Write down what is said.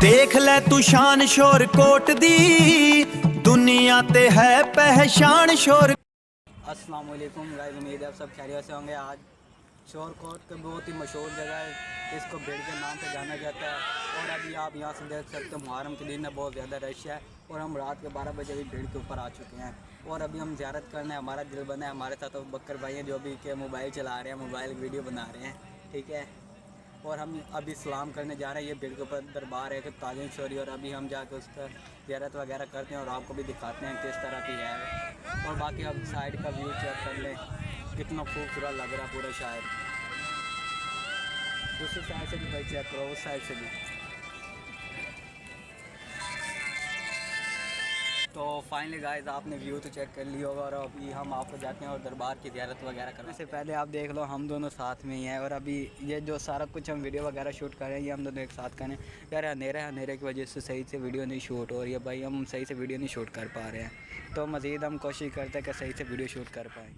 देख ले तू शान शोर कोट दी दुनिया ते है पहचान शोर। अस्सलाम वालेकुम गाइस, उम्मीद है आप सब खैरियत से होंगे। आज शोर कोट का बहुत ही मशहूर जगह है, इसको भीड़ के नाम से जाना जाता है। और अभी आप यहाँ से देख सकते हो मुहर्रम के दिन में बहुत ज़्यादा रश है और हम रात के 12 बजे भी भीड़ के ऊपर आ चुके हैं। और अभी हम ज़ियारत करने हमारा दिल बना है। हमारे साथ तो बकर भाई हैं जो भी के मोबाइल चला रहे हैं, मोबाइल वीडियो बना रहे हैं, ठीक है। और हम अभी सलाम करने जा रहे हैं। ये भीड़ के ऊपर दरबार है कि ताजिम शोरी, और अभी हम जाकर उसका ज़ियारत वगैरह करते हैं और आपको भी दिखाते हैं किस तरह की है। और बाकी अब साइड का व्यू चेक कर लें, कितना खूबसूरत लग रहा है पूरा शहर। दूसरी साइड से भी भाई चेक करो, उस साइड से भी। तो फाइनली गाइस आपने व्यू तो चेक कर लिया होगा और अभी हम आपको जाते हैं और दरबार की ज़ियारत वगैरह करने से पहले आप देख लो हम दोनों साथ में ही हैं। और अभी ये जो सारा कुछ हम वीडियो वगैरह शूट कर रहे हैं ये हम दोनों एक साथ करें। यार अंधेरे की वजह से सही से वीडियो नहीं शूट हो रही है भाई, हम सही से वीडियो नहीं शूट कर पा रहे हैं। तो मज़ीद हम कोशिश करते हैं कि सही से वीडियो शूट कर पाएँ।